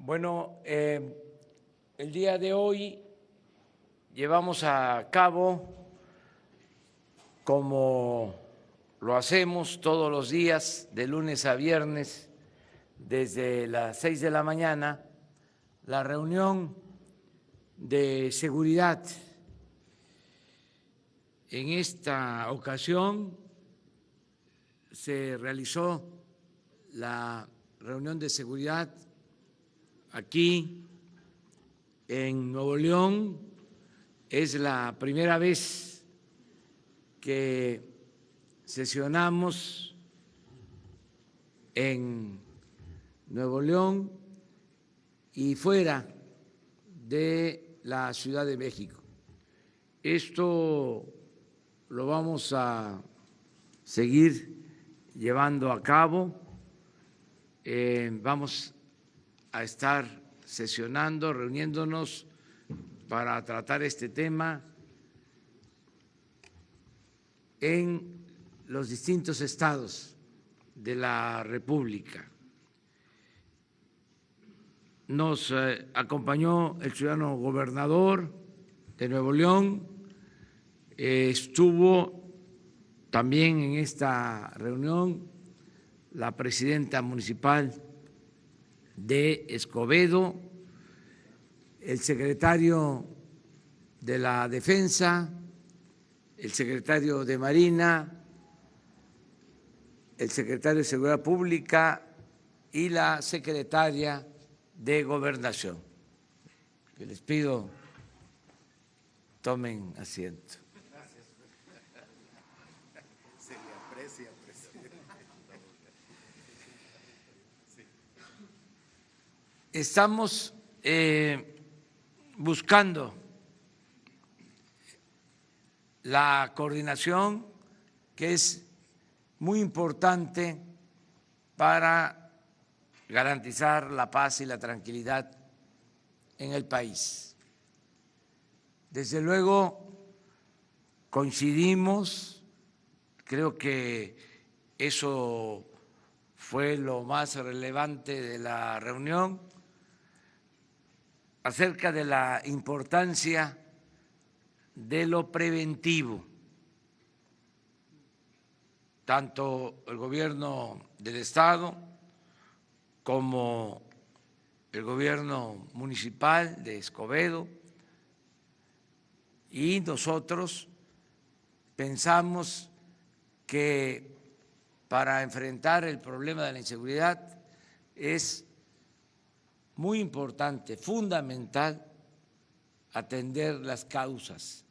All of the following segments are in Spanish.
Bueno, el día de hoy llevamos a cabo, como lo hacemos todos los días, de lunes a viernes, desde las 6 de la mañana, la reunión de seguridad. En esta ocasión se realizó la reunión de seguridad aquí en Nuevo León. Es la primera vez que sesionamos en Nuevo León y fuera de la Ciudad de México. Esto lo vamos a seguir llevando a cabo. Vamos a estar sesionando, reuniéndonos para tratar este tema en los distintos estados de la República. Nos acompañó el ciudadano gobernador de Nuevo León, estuvo también en esta reunión la presidenta municipal de Escobedo, el secretario de la Defensa, el secretario de Marina, el secretario de Seguridad Pública y la secretaria de Gobernación. Que les pido tomen asiento. Se le aprecia, presidente. Estamos buscando la coordinación, que es muy importante para garantizar la paz y la tranquilidad en el país. Desde luego coincidimos, creo que eso fue lo más relevante de la reunión, acerca de la importancia de lo preventivo. Tanto el gobierno del Estado como el gobierno municipal de Escobedo y nosotros pensamos que para enfrentar el problema de la inseguridad es muy importante, fundamental, atender las causas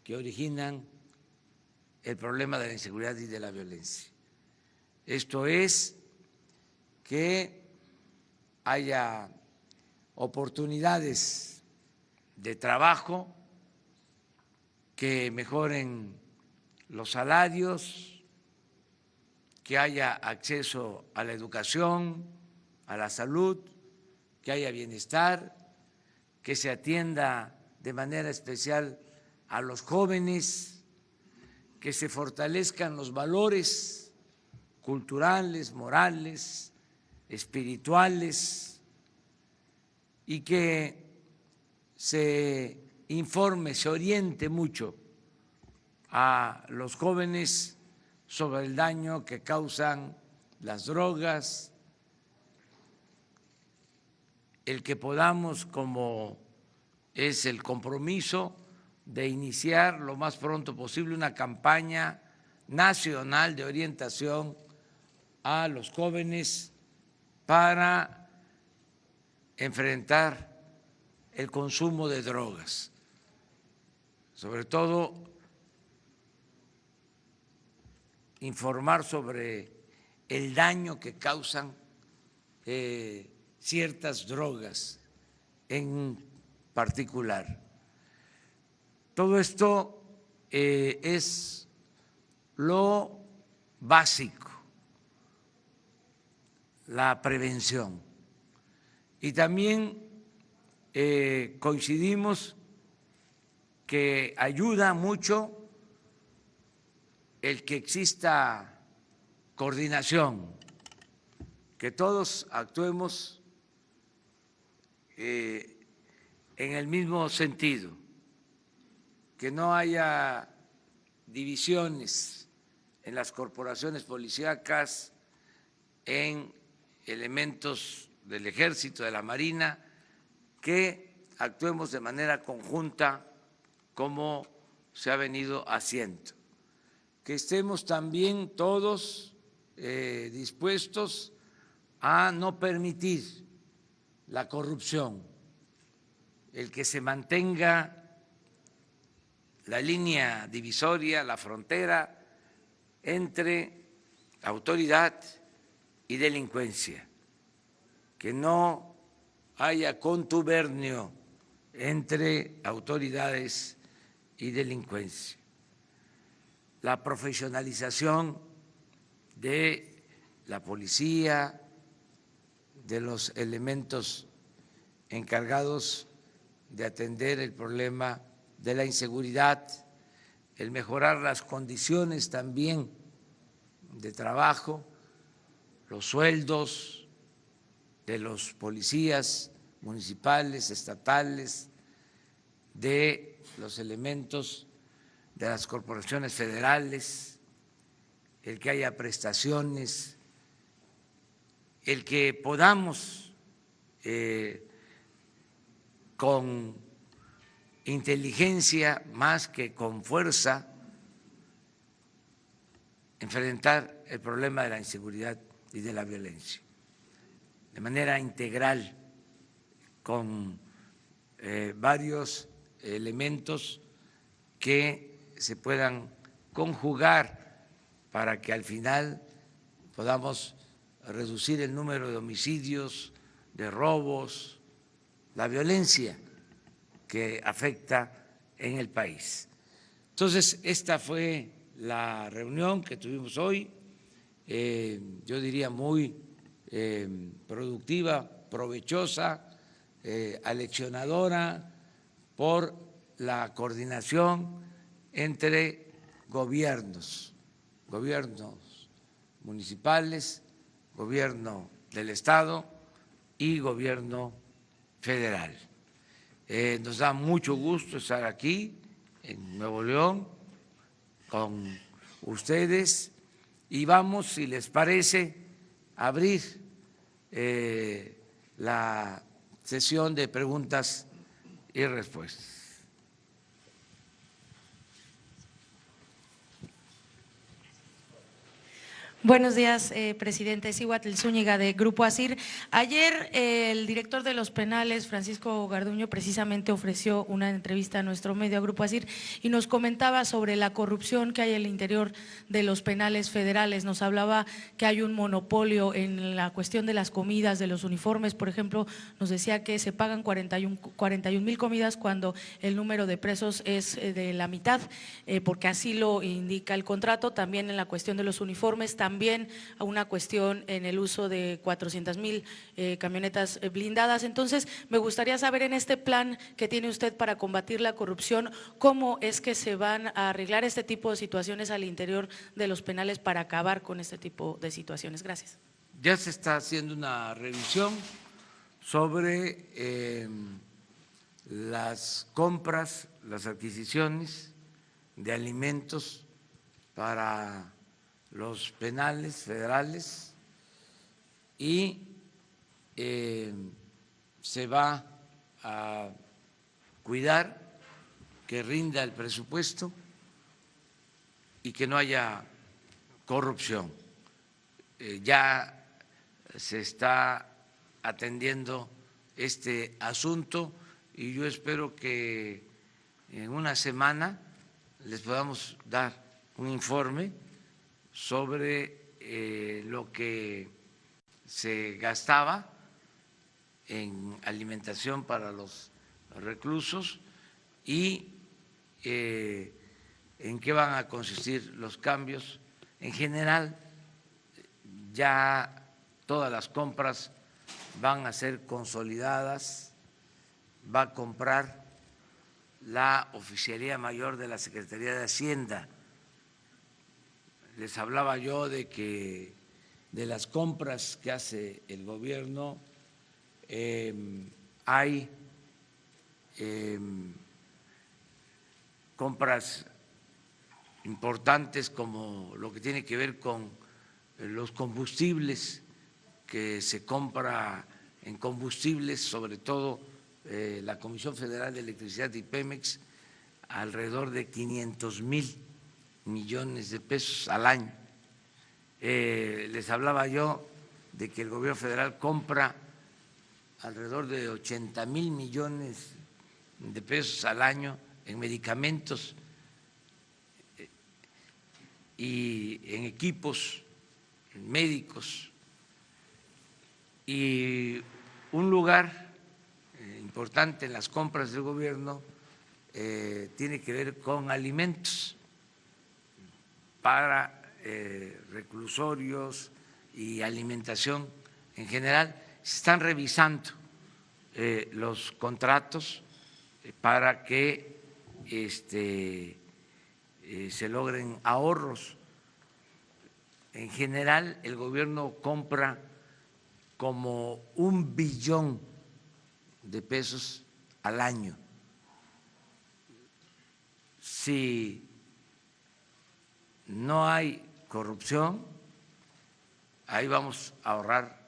que originan el problema de la inseguridad y de la violencia. Esto es que haya oportunidades de trabajo, que mejoren los salarios, que haya acceso a la educación, a la salud, que haya bienestar, que se atienda de manera especial a los jóvenes, que se fortalezcan los valores culturales, morales, espirituales y que se informe, se oriente mucho a los jóvenes sobre el daño que causan las drogas, el que podamos, como es el compromiso, de iniciar lo más pronto posible una campaña nacional de orientación a los jóvenes para enfrentar el consumo de drogas, sobre todo informar sobre el daño que causan ciertas drogas en particular. Todo esto es lo básico, la prevención. Y también coincidimos que ayuda mucho el que exista coordinación, que todos actuemos en el mismo sentido, que no haya divisiones en las corporaciones policíacas, en elementos del Ejército, de la Marina, que actuemos de manera conjunta como se ha venido haciendo, que estemos también todos dispuestos a no permitir la corrupción, el que se mantenga la línea divisoria, la frontera entre autoridad y delincuencia, que no haya contubernio entre autoridades y delincuencia, la profesionalización de la policía, de los elementos encargados de atender el problema de la inseguridad, el mejorar las condiciones también de trabajo, los sueldos de los policías municipales, estatales, de los elementos de las corporaciones federales, el que haya prestaciones, el que podamos con inteligencia más que con fuerza enfrentar el problema de la inseguridad y de la violencia de manera integral, con varios elementos que se puedan conjugar para que al final podamos reducir el número de homicidios, de robos, la violencia que afecta en el país. Entonces, esta fue la reunión que tuvimos hoy, yo diría muy productiva, provechosa, aleccionadora por la coordinación entre gobiernos municipales, gobierno del Estado y gobierno federal. Nos da mucho gusto estar aquí en Nuevo León con ustedes y vamos, si les parece, a abrir la sesión de preguntas y respuestas. Buenos días, presidente. Cihuatl Zúñiga, de Grupo ASIR. Ayer el director de los penales, Francisco Garduño, precisamente ofreció una entrevista a nuestro medio, a Grupo ASIR, y nos comentaba sobre la corrupción que hay al interior de los penales federales. Nos hablaba que hay un monopolio en la cuestión de las comidas, de los uniformes. Por ejemplo, nos decía que se pagan 41,000 comidas cuando el número de presos es de la mitad, porque así lo indica el contrato. También en la cuestión de los uniformes, también a una cuestión en el uso de 400,000 camionetas blindadas. Entonces, me gustaría saber en este plan que tiene usted para combatir la corrupción, cómo es que se van a arreglar este tipo de situaciones al interior de los penales para acabar con este tipo de situaciones. Gracias. Ya se está haciendo una revisión sobre las compras, las adquisiciones de alimentos para los penales federales y se va a cuidar que rinda el presupuesto y que no haya corrupción. Ya se está atendiendo este asunto y yo espero que en una semana les podamos dar un informe sobre lo que se gastaba en alimentación para los reclusos y en qué van a consistir los cambios. En general, ya todas las compras van a ser consolidadas, va a comprar la Oficialía Mayor de la Secretaría de Hacienda. Les hablaba yo de que de las compras que hace el gobierno, hay compras importantes como lo que tiene que ver con los combustibles, que se compra en combustibles, sobre todo la Comisión Federal de Electricidad y Pemex, alrededor de 500,000 millones de pesos al año. Les hablaba yo de que el gobierno federal compra alrededor de 80,000 millones de pesos al año en medicamentos y en equipos médicos. Y un lugar importante en las compras del gobierno tiene que ver con alimentos para reclusorios y alimentación en general. Se están revisando los contratos para que se logren ahorros. En general, el gobierno compra como 1 billón de pesos al año. Si no hay corrupción, ahí vamos a ahorrar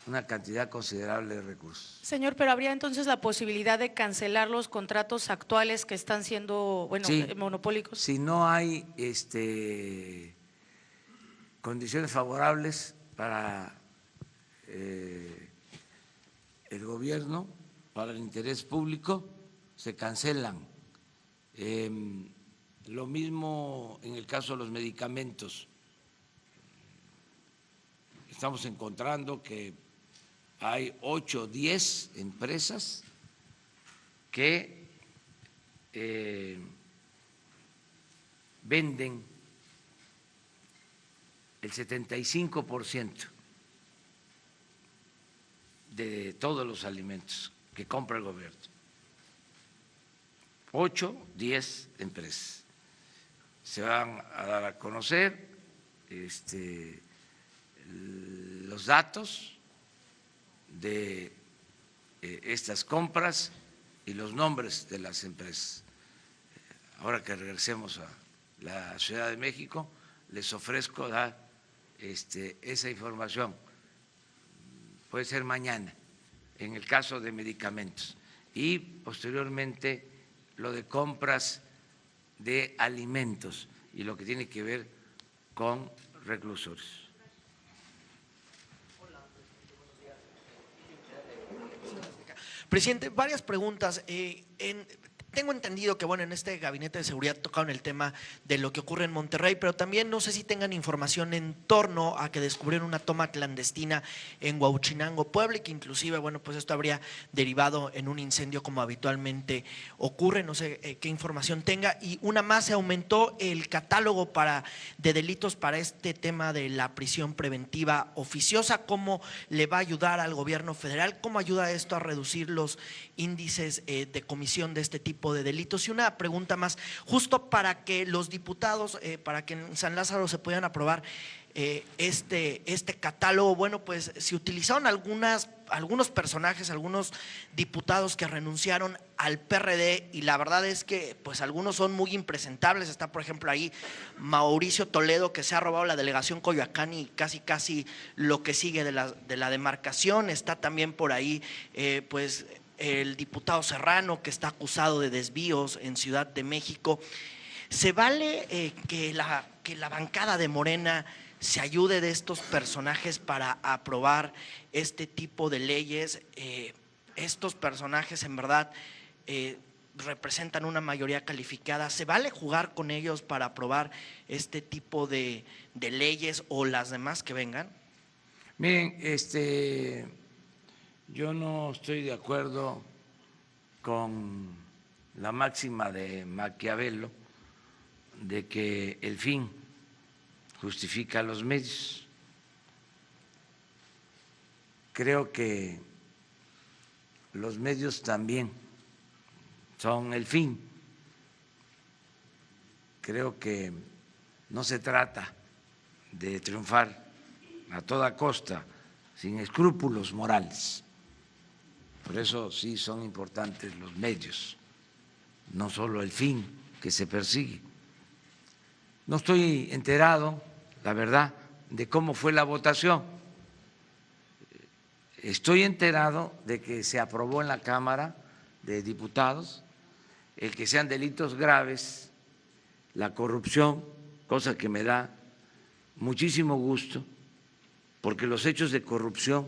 una cantidad considerable de recursos. Señor, pero habría entonces la posibilidad de cancelar los contratos actuales que están siendo, bueno, sí, monopólicos. Si no hay condiciones favorables para el gobierno, para el interés público, se cancelan. Lo mismo en el caso de los medicamentos. Estamos encontrando que hay 8 o 10 empresas que venden el 75% de todos los alimentos que compra el gobierno. 8, 10 empresas. Se van a dar a conocer los datos de estas compras y los nombres de las empresas. Ahora que regresemos a la Ciudad de México, les ofrezco dar esa información. Puede ser mañana, en el caso de medicamentos, y posteriormente lo de compras de alimentos y lo que tiene que ver con reclusorios. Presidente, varias preguntas. Tengo entendido que, bueno, en este gabinete de seguridad tocaron el tema de lo que ocurre en Monterrey, pero también no sé si tengan información en torno a que descubrieron una toma clandestina en Huauchinango, Puebla, y que inclusive, bueno, pues esto habría derivado en un incendio como habitualmente ocurre. No sé qué información tenga. Y una más, se aumentó el catálogo de delitos para este tema de la prisión preventiva oficiosa. ¿Cómo le va a ayudar al gobierno federal? ¿Cómo ayuda esto a reducir los índices de comisión de este tipo de delitos? Y una pregunta más, justo para que los diputados, para que en San Lázaro se puedan aprobar este catálogo, bueno, pues se utilizaron algunos personajes, algunos diputados que renunciaron al PRD, y la verdad es que pues algunos son muy impresentables. Está, por ejemplo, ahí Mauricio Toledo, que se ha robado la delegación Coyoacán y casi lo que sigue de la demarcación. Está también por ahí pues el diputado Serrano, que está acusado de desvíos en Ciudad de México. ¿Se vale que la bancada de Morena se ayude de estos personajes para aprobar este tipo de leyes? Estos personajes en verdad representan una mayoría calificada. ¿Se vale jugar con ellos para aprobar este tipo de leyes o las demás que vengan? Miren, yo no estoy de acuerdo con la máxima de Maquiavelo de que el fin justifica los medios. Creo que los medios también son el fin. Creo que no se trata de triunfar a toda costa, sin escrúpulos morales. Por eso sí son importantes los medios, no solo el fin que se persigue. No estoy enterado, la verdad, de cómo fue la votación. Estoy enterado de que se aprobó en la Cámara de Diputados el que sean delitos graves, la corrupción, cosa que me da muchísimo gusto, porque los hechos de corrupción,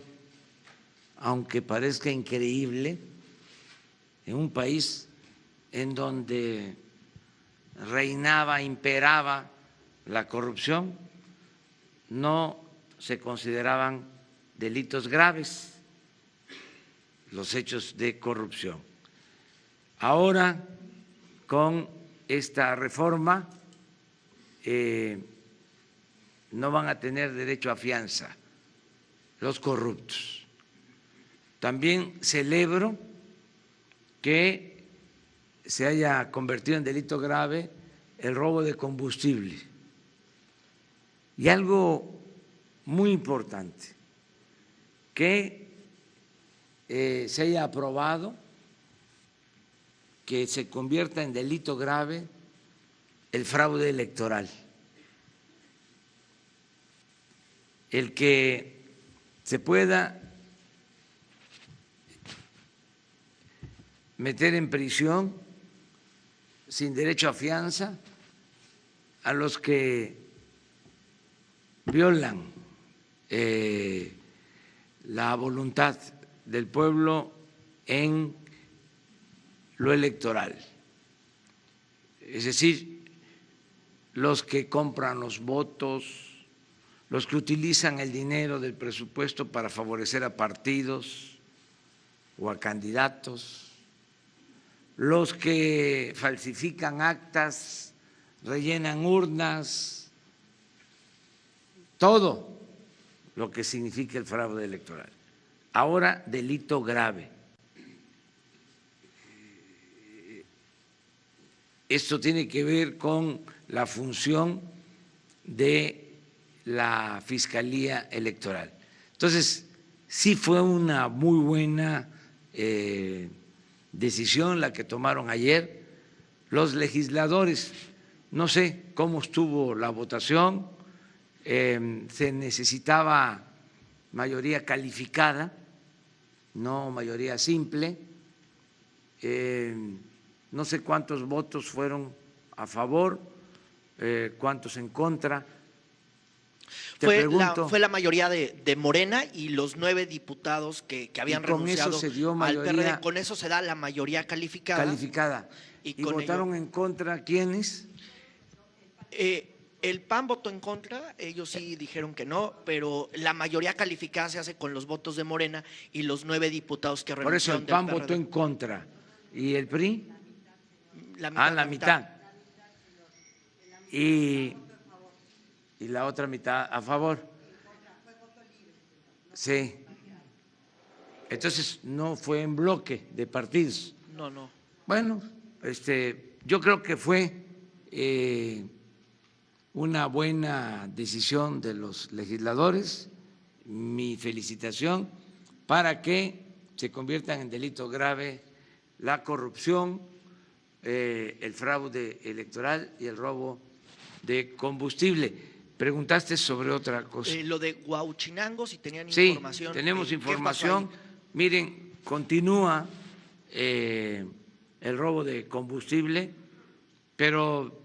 aunque parezca increíble, en un país en donde reinaba, imperaba la corrupción, no se consideraban delitos graves los hechos de corrupción. Ahora, con esta reforma, no van a tener derecho a fianza los corruptos. También celebro que se haya convertido en delito grave el robo de combustible. Y algo muy importante, que se haya aprobado que se convierta en delito grave el fraude electoral. El que se pueda meter en prisión sin derecho a fianza a los que violan la voluntad del pueblo en lo electoral. Es decir, los que compran los votos, los que utilizan el dinero del presupuesto para favorecer a partidos o a candidatos, los que falsifican actas, rellenan urnas, todo lo que significa el fraude electoral. Ahora, delito grave. Esto tiene que ver con la función de la Fiscalía Electoral. Entonces, sí fue una muy buena decisión la que tomaron ayer los legisladores. No sé cómo estuvo la votación, se necesitaba mayoría calificada, no mayoría simple. No sé cuántos votos fueron a favor, cuántos en contra. Fue la mayoría de Morena y los 9 diputados que habían renunciado eso se dio al mayoría PRD. Con eso se da la mayoría calificada. ¿Y votaron en contra quiénes? El PAN votó en contra, ellos sí dijeron que no, pero la mayoría calificada se hace con los votos de Morena y los 9 diputados que renunciaron. Por eso el PAN votó en contra. ¿Y el PRI? La mitad. Y la otra mitad a favor. Sí. Entonces no fue en bloque de partidos. No. Bueno, yo creo que fue una buena decisión de los legisladores. Mi felicitación para que se conviertan en delito grave la corrupción, el fraude electoral y el robo de combustible. Preguntaste sobre otra cosa. Lo de Huauchinango, si tenían Sí, información. tenemos información. Miren, continúa el robo de combustible, pero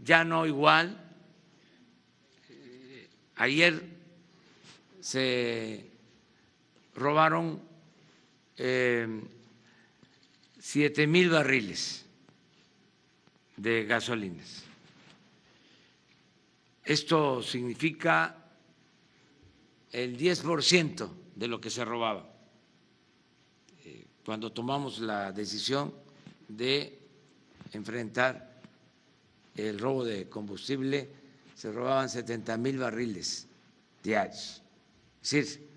ya no igual. Ayer se robaron 7,000 barriles de gasolinas. Esto significa el 10% de lo que se robaba. Cuando tomamos la decisión de enfrentar el robo de combustible, se robaban 70,000 barriles diarios. Es decir,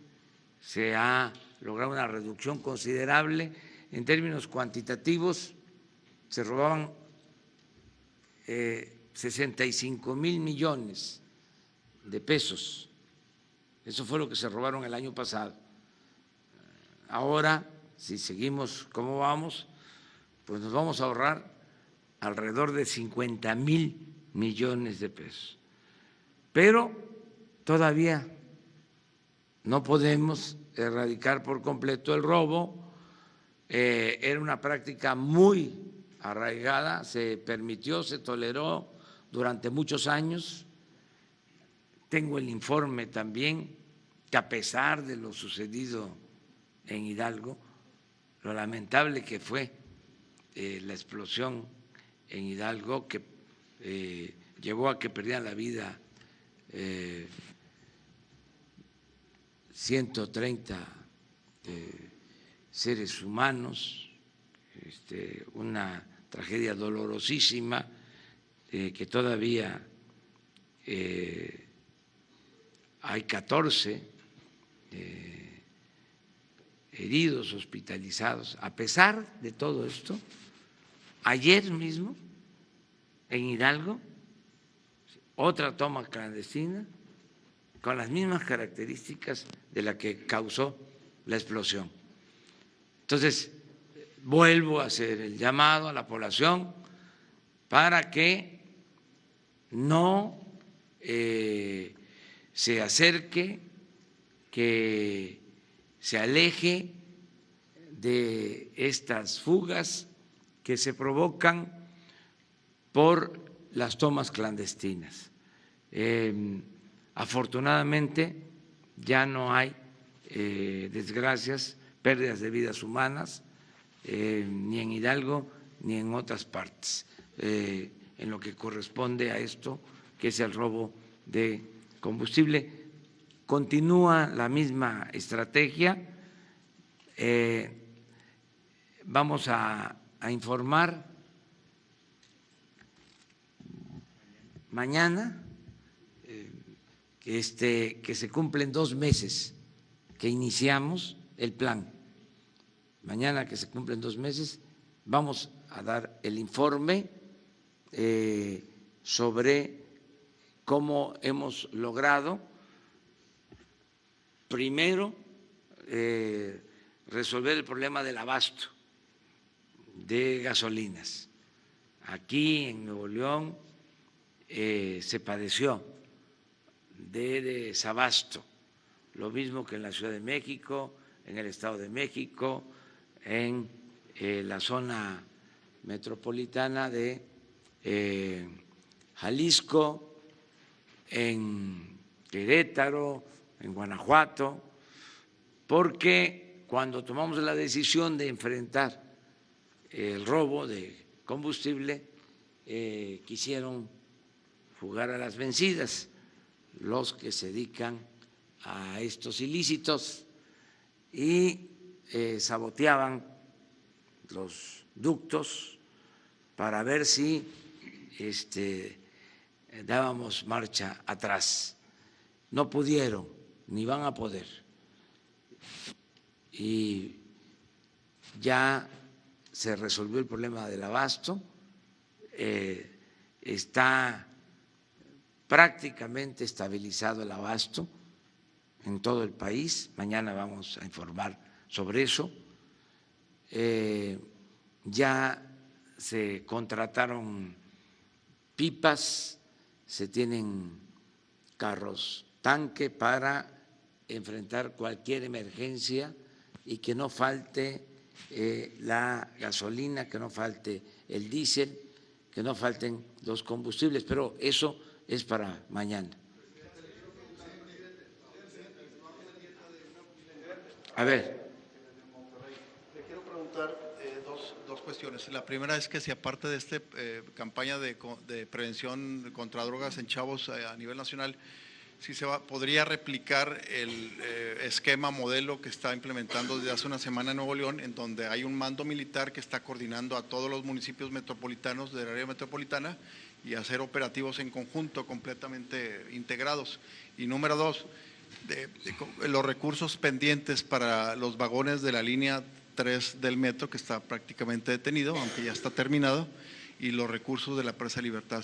se ha logrado una reducción considerable. En términos cuantitativos, se robaban 65,000 millones de pesos. Eso fue lo que se robaron el año pasado. Ahora si seguimos como vamos, pues nos vamos a ahorrar alrededor de 50,000 millones de pesos. Pero todavía no podemos erradicar por completo el robo. Era una práctica muy arraigada, se permitió, se toleró durante muchos años. Tengo el informe también que a pesar de lo sucedido en Hidalgo, lo lamentable que fue la explosión en Hidalgo, que llevó a que perdieran la vida 130 seres humanos, una tragedia dolorosísima que todavía hay 14 heridos hospitalizados. A pesar de todo esto, ayer mismo en Hidalgo, otra toma clandestina con las mismas características de la que causó la explosión. Entonces, vuelvo a hacer el llamado a la población para que no se acerque, que se aleje de estas fugas que se provocan por las tomas clandestinas. Afortunadamente ya no hay desgracias, pérdidas de vidas humanas, ni en Hidalgo ni en otras partes, en lo que corresponde a esto, que es el robo de combustible. Continúa la misma estrategia. Vamos a informar mañana que se cumplen 2 meses que iniciamos el plan. Mañana que se cumplen 2 meses vamos a dar el informe sobre cómo hemos logrado primero resolver el problema del abasto de gasolinas. Aquí en Nuevo León se padeció de desabasto, lo mismo que en la Ciudad de México, en el Estado de México, en la zona metropolitana de Jalisco, en Querétaro, en Guanajuato, porque cuando tomamos la decisión de enfrentar el robo de combustible, quisieron jugar a las vencidas los que se dedican a estos ilícitos y saboteaban los ductos para ver si dábamos marcha atrás. No pudieron, ni van a poder. Y ya se resolvió el problema del abasto, está prácticamente estabilizado el abasto en todo el país. Mañana vamos a informar sobre eso. Ya se contrataron pipas, se tienen carros tanque para enfrentar cualquier emergencia y que no falte la gasolina, que no falte el diésel, que no falten los combustibles, pero eso es para mañana. A ver. Le quiero preguntar dos cuestiones. La primera es que si aparte de esta campaña de prevención contra drogas en chavos a nivel nacional, si podría replicar el esquema modelo que está implementando desde hace una semana en Nuevo León, en donde hay un mando militar que está coordinando a todos los municipios metropolitanos del área metropolitana y hacer operativos en conjunto completamente integrados. Y número 2, los recursos pendientes para los vagones de la línea 3 del metro, que está prácticamente detenido, aunque ya está terminado, y los recursos de la Presa Libertad.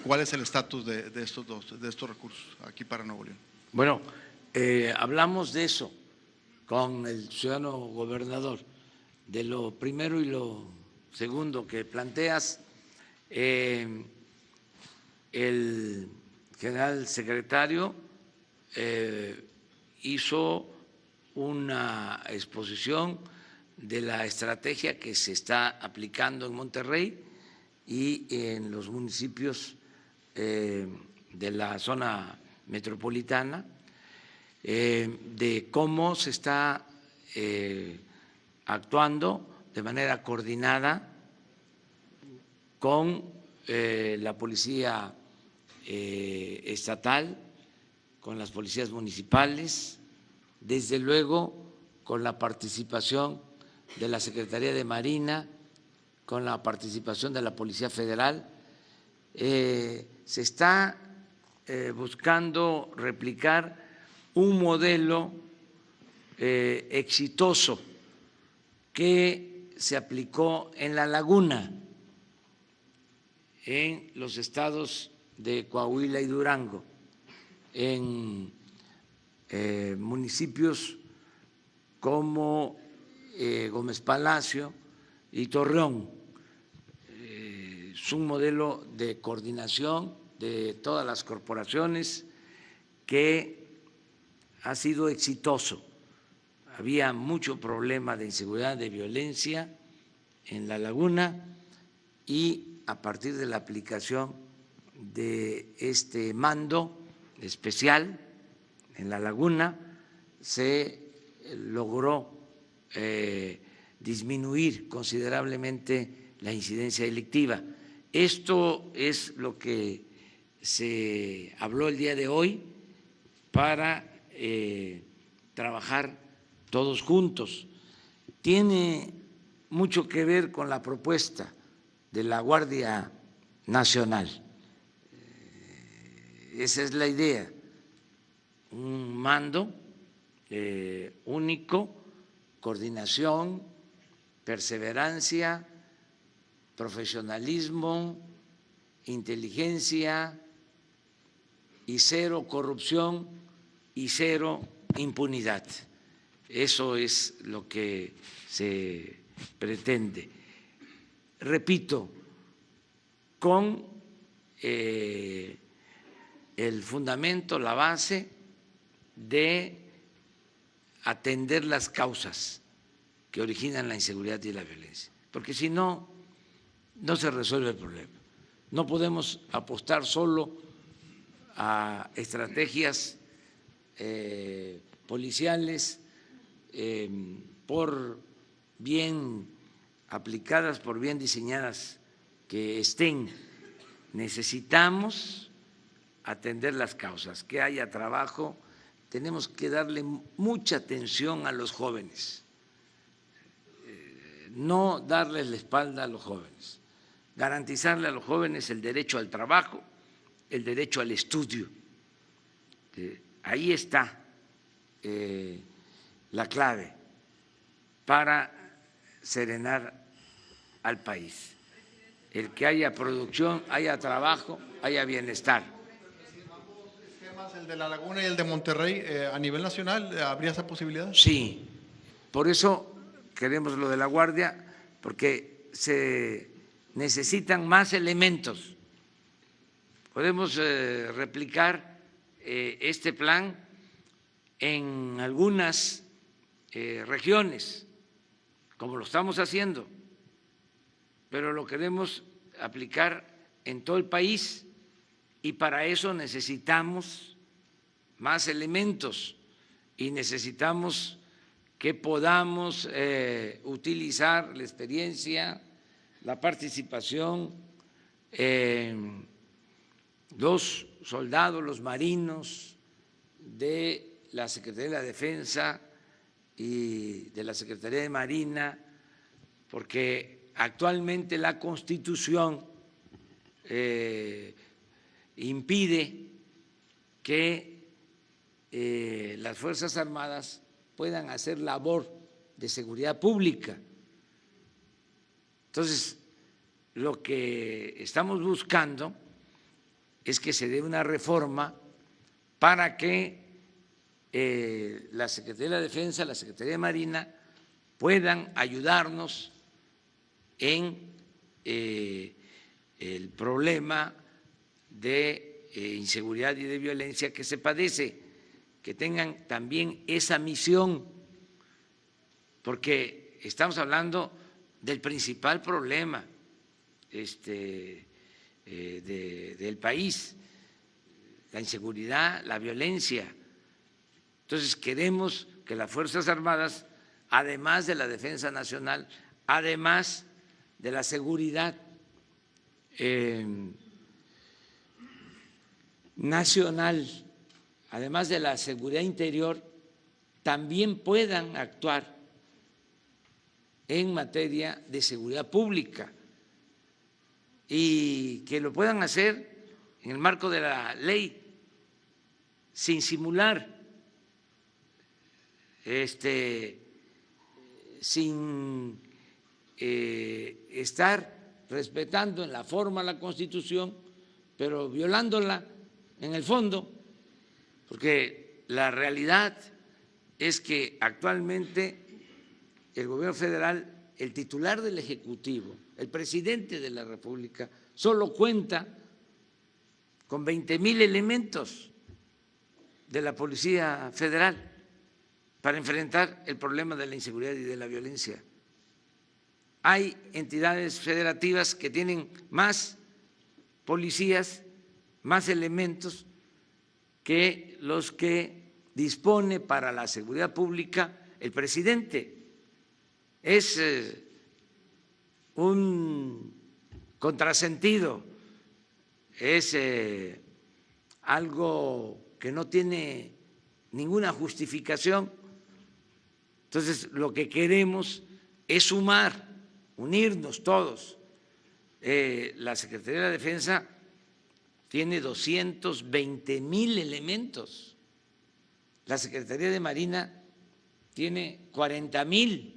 ¿Cuál es el estatus de estos recursos aquí para Nuevo León? Bueno, hablamos de eso con el ciudadano gobernador. De lo primero y lo segundo que planteas, el general secretario hizo una exposición de la estrategia que se está aplicando en Monterrey y en los municipios de la zona metropolitana, de cómo se está actuando de manera coordinada con la policía estatal, con las policías municipales, desde luego con la participación de la Secretaría de Marina, con la participación de la Policía Federal. Se está buscando replicar un modelo exitoso que se aplicó en La Laguna, en los estados de Coahuila y Durango, en municipios como Gómez Palacio y Torreón. Es un modelo de coordinación de todas las corporaciones que ha sido exitoso. Había mucho problema de inseguridad, de violencia en La Laguna y a partir de la aplicación de este mando especial en La Laguna se logró disminuir considerablemente la incidencia delictiva. Esto es lo que se habló el día de hoy para trabajar todos juntos. Tiene mucho que ver con la propuesta de la Guardia Nacional. Esa es la idea, un mando único, coordinación, perseverancia, profesionalismo, inteligencia y cero corrupción y cero impunidad. Eso es lo que se pretende. Repito, con el fundamento, la base de atender las causas que originan la inseguridad y la violencia, porque si no, no se resuelve el problema. No podemos apostar solo a estrategias policiales por bien aplicadas, por bien diseñadas que estén. Necesitamos atender las causas, que haya trabajo. Tenemos que darle mucha atención a los jóvenes, no darles la espalda a los jóvenes, garantizarle a los jóvenes el derecho al trabajo, el derecho al estudio. Ahí está la clave para serenar al país, el que haya producción, haya trabajo, haya bienestar. El de La Laguna y el de Monterrey, a nivel nacional, ¿habría esa posibilidad? Sí, por eso queremos lo de la Guardia, porque se necesitan más elementos. Podemos replicar este plan en algunas regiones, como lo estamos haciendo, pero lo queremos aplicar en todo el país y para eso necesitamos más elementos y necesitamos que podamos utilizar la experiencia, la participación, los soldados, los marinos de la Secretaría de la Defensa y de la Secretaría de Marina, porque actualmente la Constitución impide que las Fuerzas Armadas puedan hacer labor de seguridad pública. Entonces, lo que estamos buscando es que se dé una reforma para que la Secretaría de la Defensa, la Secretaría de Marina puedan ayudarnos en el problema de inseguridad y de violencia que se padece, que tengan también esa misión, porque estamos hablando del principal problema del país, la inseguridad, la violencia. Entonces queremos que las Fuerzas Armadas, además de la defensa nacional, además de la seguridad nacional, además de la seguridad interior, también puedan actuar en materia de seguridad pública y que lo puedan hacer en el marco de la ley, sin simular, sin estar respetando en la forma la Constitución, pero violándola en el fondo, porque la realidad es que actualmente el gobierno federal, el titular del Ejecutivo, el presidente de la República, solo cuenta con 20,000 elementos de la Policía Federal para enfrentar el problema de la inseguridad y de la violencia. Hay entidades federativas que tienen más policías, más elementos que los que dispone para la seguridad pública el presidente. Es un contrasentido, es algo que no tiene ninguna justificación. Entonces, lo que queremos es sumar, unirnos todos. La Secretaría de la Defensa tiene 220,000 elementos, la Secretaría de Marina tiene 40,000,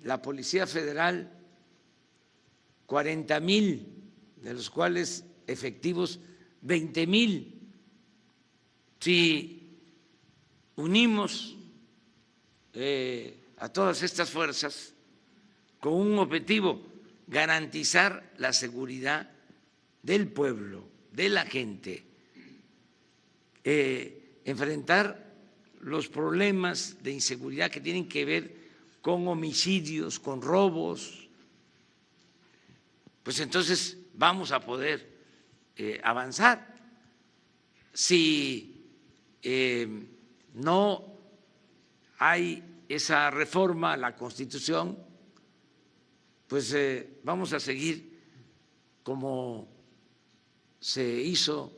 la Policía Federal 40,000, de los cuales efectivos 20,000. Si unimos a todas estas fuerzas con un objetivo, garantizar la seguridad del pueblo, de la gente, enfrentar los problemas de inseguridad que tienen que ver con homicidios, con robos, pues entonces vamos a poder avanzar. Si no hay esa reforma a la Constitución, pues vamos a seguir como se hizo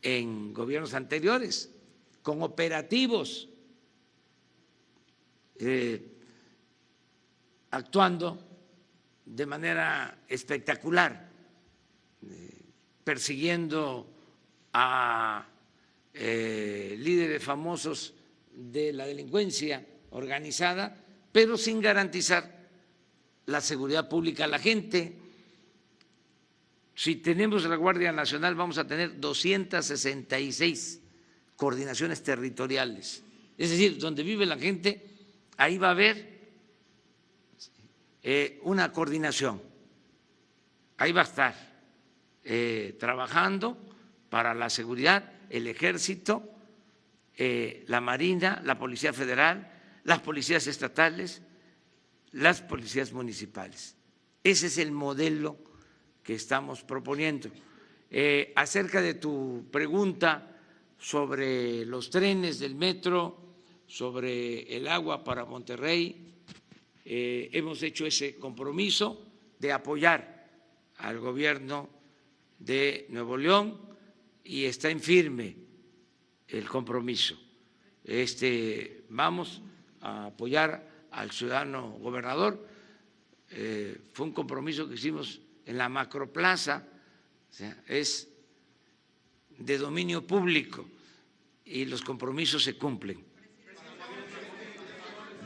en gobiernos anteriores, con operativos, actuando de manera espectacular, persiguiendo a líderes famosos de la delincuencia organizada, pero sin garantizar la seguridad pública a la gente. Si tenemos la Guardia Nacional, vamos a tener 266 coordinaciones territoriales. Es decir, donde vive la gente, ahí va a haber una coordinación. Ahí va a estar trabajando para la seguridad el Ejército, la Marina, la Policía Federal, las policías estatales, las policías municipales. Ese es el modelo que estamos proponiendo. Acerca de tu pregunta sobre los trenes del metro, sobre el agua para Monterrey, hemos hecho ese compromiso de apoyar al gobierno de Nuevo León y está en firme el compromiso. Vamos a apoyar al ciudadano gobernador. Fue un compromiso que hicimos en la macroplaza, o sea, es de dominio público y los compromisos se cumplen.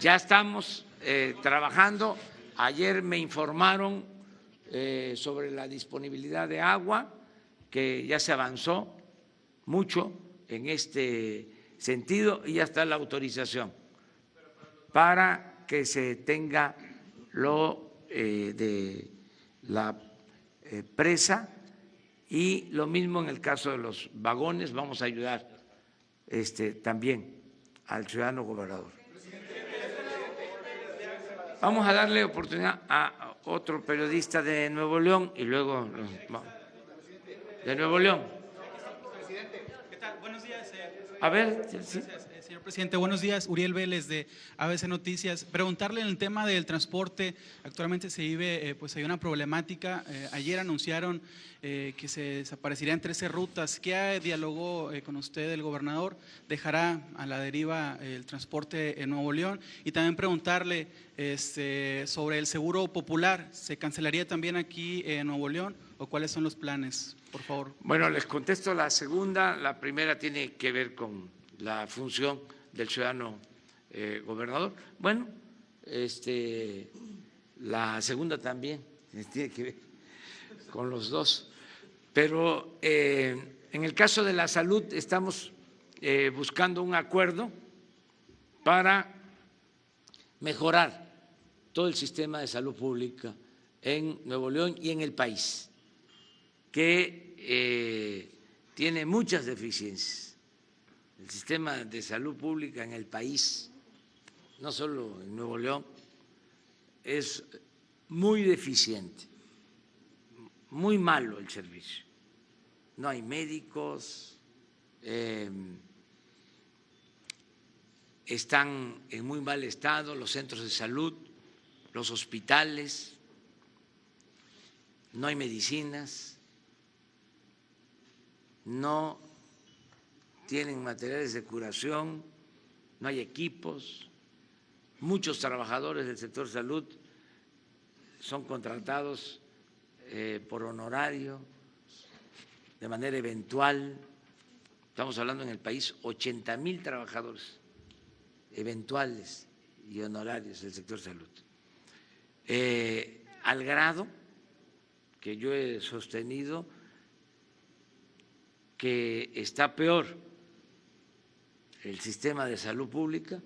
Ya estamos trabajando. Ayer me informaron sobre la disponibilidad de agua, que ya se avanzó mucho en este sentido y ya está la autorización para que se tenga lo de la presa, y lo mismo en el caso de los vagones. Vamos a ayudar también al ciudadano gobernador. Vamos a darle oportunidad a otro periodista de Nuevo León y luego de Nuevo León. ¿Qué tal? Buenos días. A ver, sí. Gracias, señor presidente. Buenos días, Uriel Vélez de ABC Noticias. Preguntarle en el tema del transporte. Actualmente se vive, pues hay una problemática. Ayer anunciaron que se desaparecerían 13 rutas. ¿Qué dialogó con usted el gobernador? ¿Dejará a la deriva el transporte en Nuevo León? Y también preguntarle sobre el seguro popular. ¿Se cancelaría también aquí en Nuevo León o cuáles son los planes? Por favor. Bueno, les contesto la segunda. La primera tiene que ver con la función del ciudadano gobernador. Bueno, la segunda también tiene que ver con los dos. Pero en el caso de la salud estamos buscando un acuerdo para mejorar todo el sistema de salud pública en Nuevo León y en el país, que tiene muchas deficiencias. El sistema de salud pública en el país, no solo en Nuevo León, es muy deficiente, muy malo el servicio. No hay médicos, están en muy mal estado los centros de salud, los hospitales, no hay medicinas, no tienen materiales de curación, no hay equipos. Muchos trabajadores del sector salud son contratados por honorario, de manera eventual. Estamos hablando en el país 80,000 trabajadores eventuales y honorarios del sector salud. Al grado que yo he sostenido que está peor el sistema de salud pública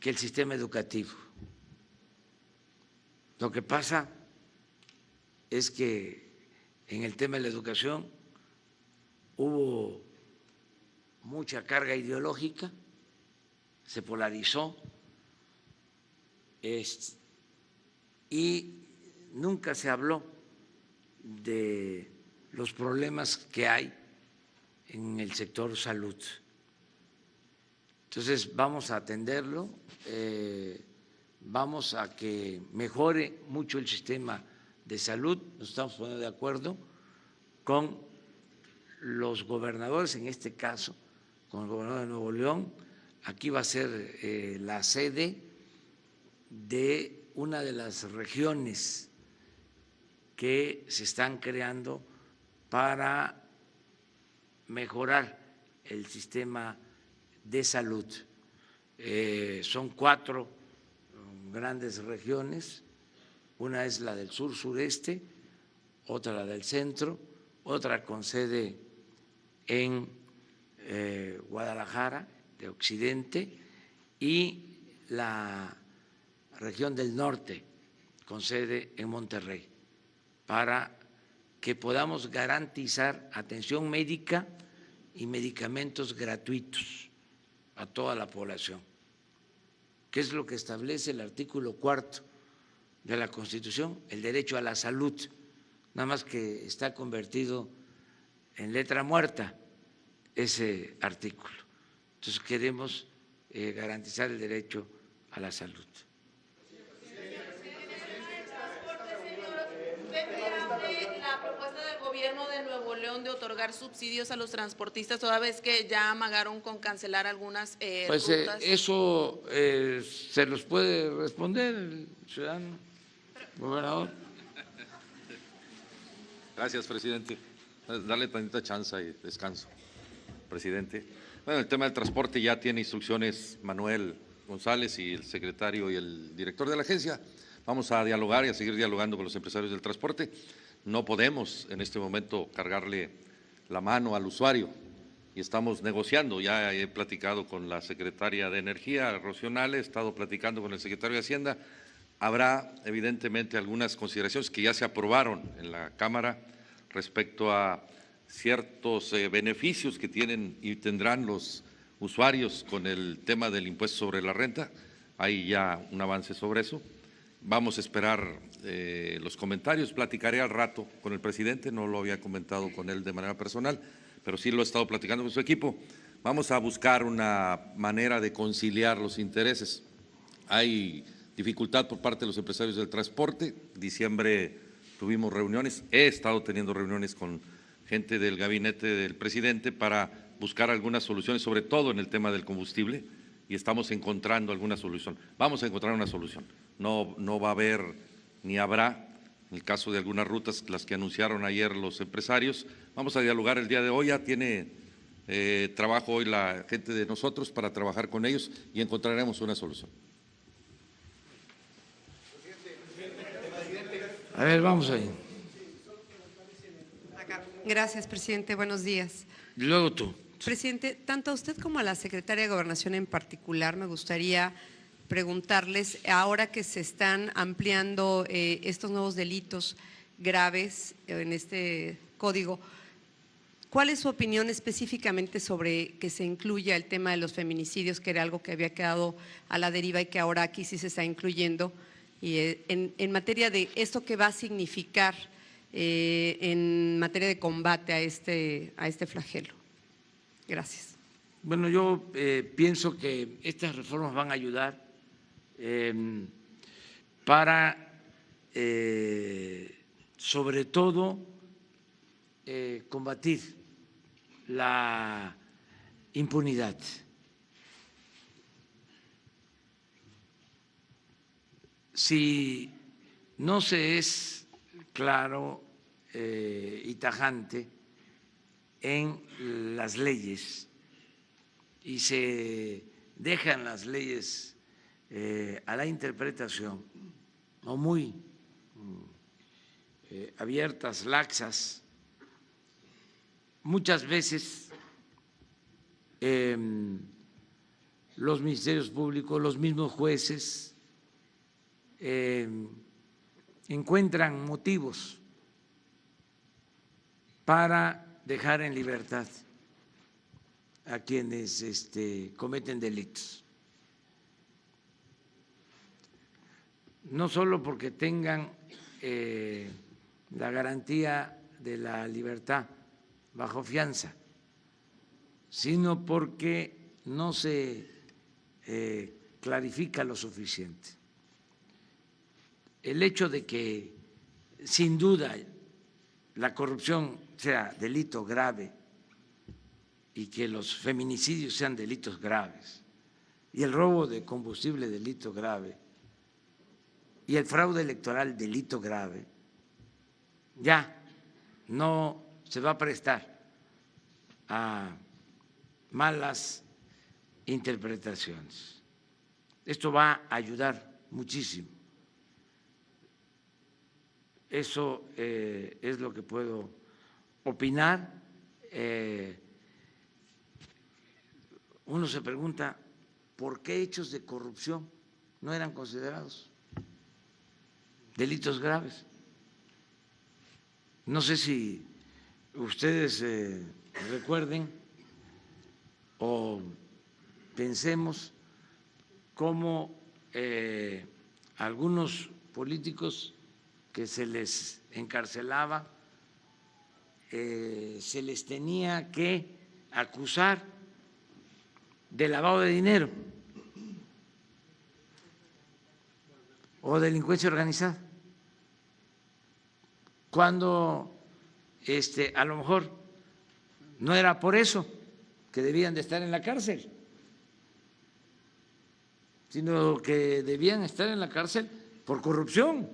que el sistema educativo. Lo que pasa es que en el tema de la educación hubo mucha carga ideológica, se polarizó y nunca se habló de los problemas que hay en el sector salud. Entonces vamos a atenderlo, vamos a que mejore mucho el sistema de salud. Nos estamos poniendo de acuerdo con los gobernadores, en este caso con el gobernador de Nuevo León. Aquí va a ser la sede de una de las regiones que se están creando para mejorar el sistema de salud. Son 4 grandes regiones, una es la del sur-sureste, otra la del centro, otra con sede en Guadalajara, de Occidente, y la región del norte, con sede en Monterrey, para que podamos garantizar atención médica y medicamentos gratuitos a toda la población, que es lo que establece el artículo 4 de la Constitución, el derecho a la salud, nada más que está convertido en letra muerta ese artículo. Entonces queremos garantizar el derecho a la salud. La propuesta del gobierno de Nuevo León de otorgar subsidios a los transportistas, toda vez que ya amagaron con cancelar algunas pues rutas. Eso se los puede responder el ciudadano gobernador. Gracias, presidente. Darle tantita chance y descanso, presidente. Bueno, el tema del transporte ya tiene instrucciones Manuel González y el secretario y el director de la agencia. Vamos a dialogar y a seguir dialogando con los empresarios del transporte. No podemos en este momento cargarle la mano al usuario. y estamos negociando. Ya he platicado con la secretaria de Energía, Rocío Nale, he estado platicando con el secretario de Hacienda. Habrá evidentemente algunas consideraciones que ya se aprobaron en la Cámara respecto a ciertos beneficios que tienen y tendrán los usuarios con el tema del impuesto sobre la renta. Hay ya un avance sobre eso. Vamos a esperar los comentarios. Platicaré al rato con el presidente, no lo había comentado con él de manera personal, pero sí lo he estado platicando con su equipo. Vamos a buscar una manera de conciliar los intereses. Hay dificultad por parte de los empresarios del transporte. Diciembre tuvimos reuniones, he estado teniendo reuniones con gente del gabinete del presidente para buscar algunas soluciones, sobre todo en el tema del combustible, y estamos encontrando alguna solución. Vamos a encontrar una solución. No va a haber ni habrá, en el caso de algunas rutas, las que anunciaron ayer los empresarios. Vamos a dialogar el día de hoy, ya tiene trabajo hoy la gente de nosotros para trabajar con ellos y encontraremos una solución. A ver, vamos ahí. Gracias, presidente. Buenos días. Luego tú. Presidente, tanto a usted como a la secretaria de Gobernación en particular, me gustaría preguntarles, ahora que se están ampliando estos nuevos delitos graves en este código, ¿cuál es su opinión específicamente sobre que se incluya el tema de los feminicidios, que era algo que había quedado a la deriva y que ahora aquí sí se está incluyendo? Y en materia de esto que va a significar en materia de combate a este flagelo. Gracias. Bueno, yo pienso que estas reformas van a ayudar para, sobre todo, combatir la impunidad. Si no se es claro y tajante en las leyes y se dejan las leyes a la interpretación o muy abiertas, laxas, muchas veces los ministerios públicos, los mismos jueces encuentran motivos para dejar en libertad a quienes cometen delitos. No solo porque tengan la garantía de la libertad bajo fianza, sino porque no se clarifica lo suficiente. El hecho de que, sin duda, la corrupción sea delito grave y que los feminicidios sean delitos graves y el robo de combustible delito grave y el fraude electoral delito grave, ya no se va a prestar a malas interpretaciones. Esto va a ayudar muchísimo. Eso es lo que puedo opinar. Uno se pregunta, ¿por qué hechos de corrupción no eran considerados delitos graves? No sé si ustedes recuerden o pensemos cómo algunos políticos que se les encarcelaba, se les tenía que acusar de lavado de dinero o delincuencia organizada, cuando a lo mejor no era por eso que debían de estar en la cárcel, sino que debían estar en la cárcel por corrupción,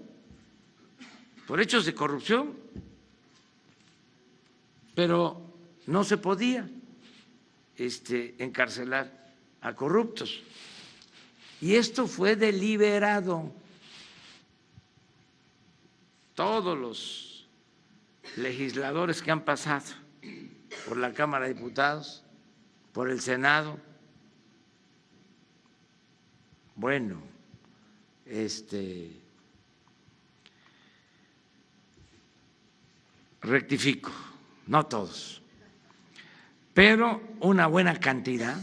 por hechos de corrupción, pero no se podía encarcelar a corruptos. Y esto fue deliberado. Todos los legisladores que han pasado por la Cámara de Diputados por el Senado. Bueno, rectifico, no todos, pero una buena cantidad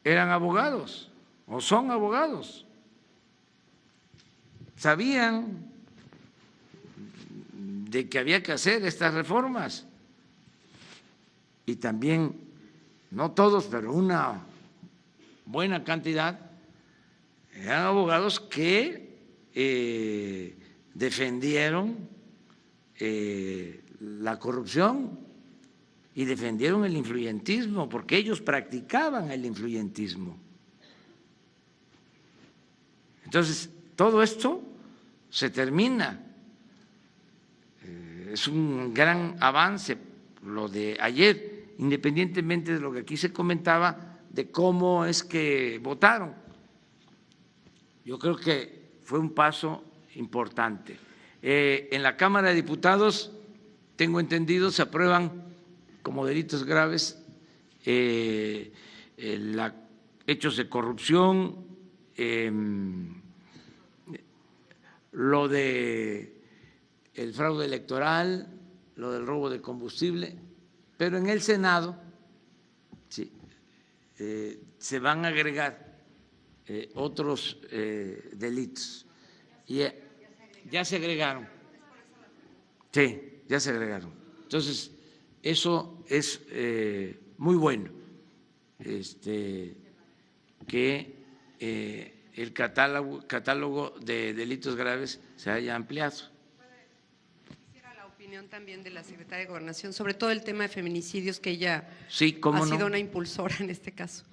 eran abogados o son abogados. Sabían de que había que hacer estas reformas y también, no todos, pero una buena cantidad, eran abogados que defendieron la corrupción y defendieron el influyentismo, porque ellos practicaban el influyentismo. Entonces, todo esto se termina. Es un gran avance lo de ayer, independientemente de lo que aquí se comentaba de cómo es que votaron. Yo creo que fue un paso importante. En la Cámara de Diputados, tengo entendido, se aprueban como delitos graves hechos de corrupción, lo de el fraude electoral, lo del robo de combustible, pero en el Senado sí, se van a agregar otros delitos. Y ya se agregaron. Sí, ya se agregaron. Entonces, eso es muy bueno, que el catálogo de delitos graves se haya ampliado. Quisiera la opinión también de la secretaria de Gobernación sobre todo el tema de feminicidios, que ella sí, ¿cómo ha no? sido una impulsora en este caso.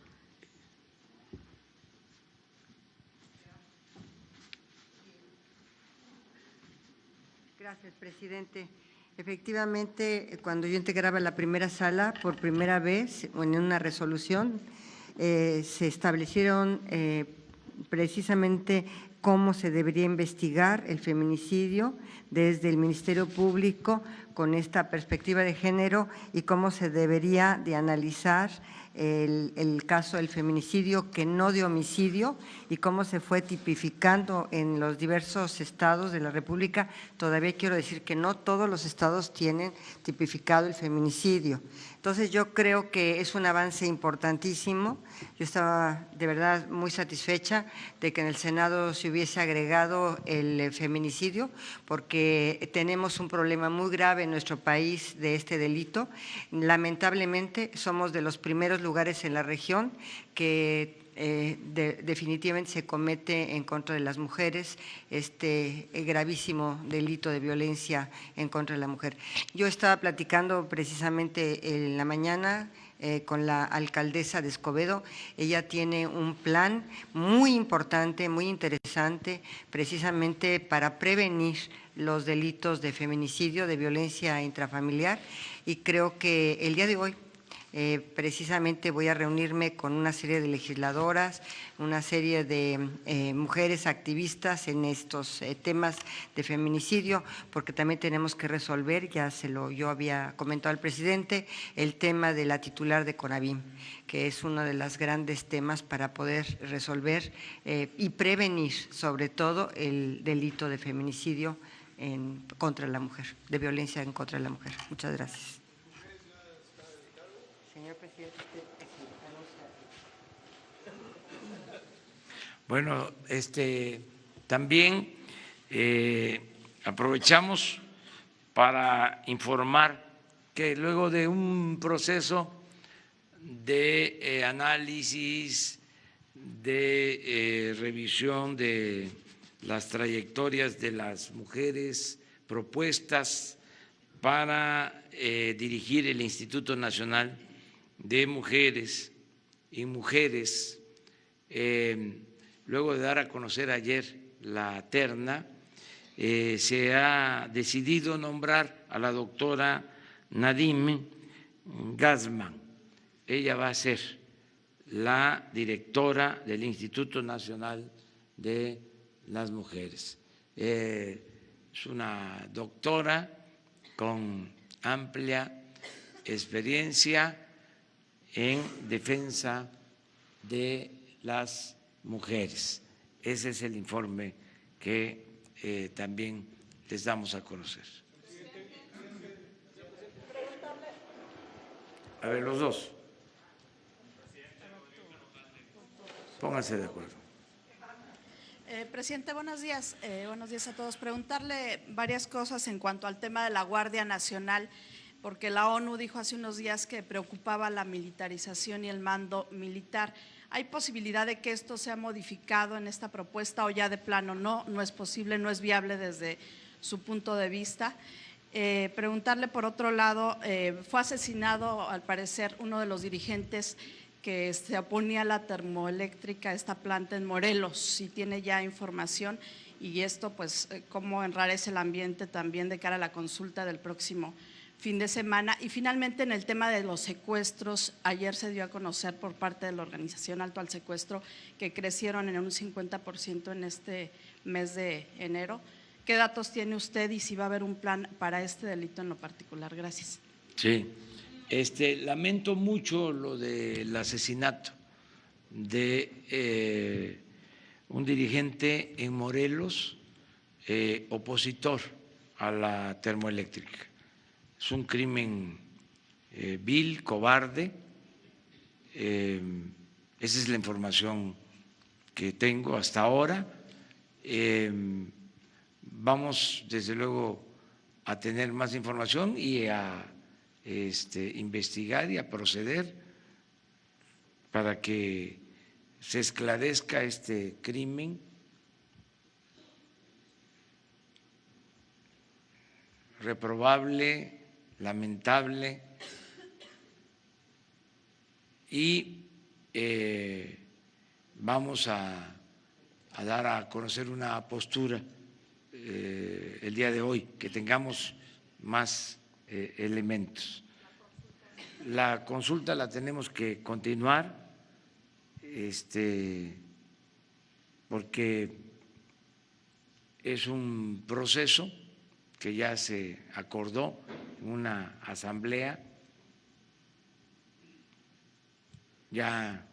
Gracias, presidente. Efectivamente, cuando yo integraba la primera sala, por primera vez en una resolución, se establecieron precisamente cómo se debería investigar el feminicidio desde el Ministerio Público con esta perspectiva de género y cómo se debería de analizar el caso del feminicidio que no de homicidio y cómo se fue tipificando en los diversos estados de la República. Todavía quiero decir que no todos los estados tienen tipificado el feminicidio. Entonces yo creo que es un avance importantísimo. Yo estaba de verdad muy satisfecha de que en el Senado se hubiese agregado el feminicidio, porque tenemos un problema muy grave en nuestro país de este delito. Lamentablemente somos de los primeros lugares en la región que definitivamente se comete en contra de las mujeres este gravísimo delito de violencia en contra de la mujer. Yo estaba platicando precisamente en la mañana con la alcaldesa de Escobedo. Ella tiene un plan muy importante, muy interesante, precisamente para prevenir los delitos de feminicidio, de violencia intrafamiliar, y creo que el día de hoy precisamente voy a reunirme con una serie de legisladoras, una serie de mujeres activistas en estos temas de feminicidio, porque también tenemos que resolver, yo había comentado al presidente, el tema de la titular de CONAVIM, que es uno de los grandes temas para poder resolver y prevenir sobre todo el delito de feminicidio contra la mujer, de violencia en contra de la mujer. Muchas gracias. Señor presidente, bueno, también aprovechamos para informar que luego de un proceso de análisis, de revisión de las trayectorias de las mujeres propuestas para dirigir el Instituto Nacional de Mujeres y Mujeres, luego de dar a conocer ayer la terna, se ha decidido nombrar a la doctora Nadine Gassman. Ella va a ser la directora del Instituto Nacional de las Mujeres. es una doctora con amplia experiencia en defensa de las mujeres. Ese es el informe que también les damos a conocer. A ver, los dos. Pónganse de acuerdo. Presidente, buenos días. Buenos días a todos. Preguntarle varias cosas en cuanto al tema de la Guardia Nacional, porque la ONU dijo hace unos días que preocupaba la militarización y el mando militar. ¿Hay posibilidad de que esto sea modificado en esta propuesta o ya de plano no es posible, no es viable desde su punto de vista? Preguntarle por otro lado, fue asesinado al parecer uno de los dirigentes que se oponía a la termoeléctrica, esta planta en Morelos, si tiene ya información, y esto pues cómo enrarece el ambiente también de cara a la consulta del próximo fin de semana. Y finalmente en el tema de los secuestros, ayer se dio a conocer por parte de la organización Alto al Secuestro que crecieron en un 50% en este mes de enero. ¿Qué datos tiene usted y si va a haber un plan para este delito en lo particular? Gracias. Sí, lamento mucho lo del asesinato de un dirigente en Morelos, opositor a la termoeléctrica. Es un crimen vil, cobarde. Esa es la información que tengo hasta ahora. Vamos, desde luego, a tener más información y a investigar y a proceder para que se esclarezca este crimen reprobable, lamentable, y vamos a dar a conocer una postura el día de hoy, que tengamos más elementos. La consulta la tenemos que continuar, porque es un proceso que ya se acordó en una asamblea, ya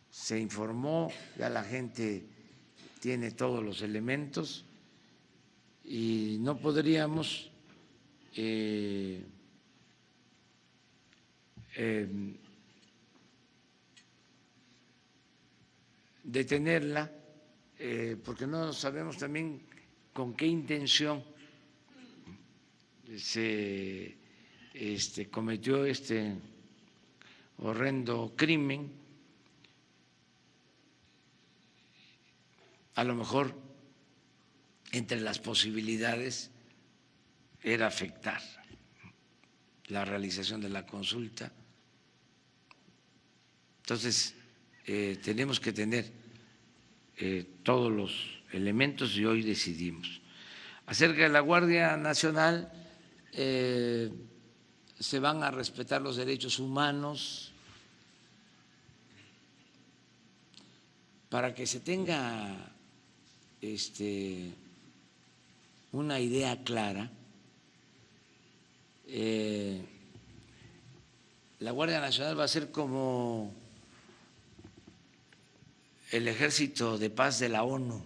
se informó, ya la gente tiene todos los elementos y no podríamos detenerla porque no sabemos también con qué intención se cometió este horrendo crimen. A lo mejor entre las posibilidades era afectar la realización de la consulta. Entonces, tenemos que tener todos los elementos y hoy decidimos. Acerca de la Guardia Nacional, se van a respetar los derechos humanos. Para que se tenga una idea clara, la Guardia Nacional va a ser como el Ejército de Paz de la ONU.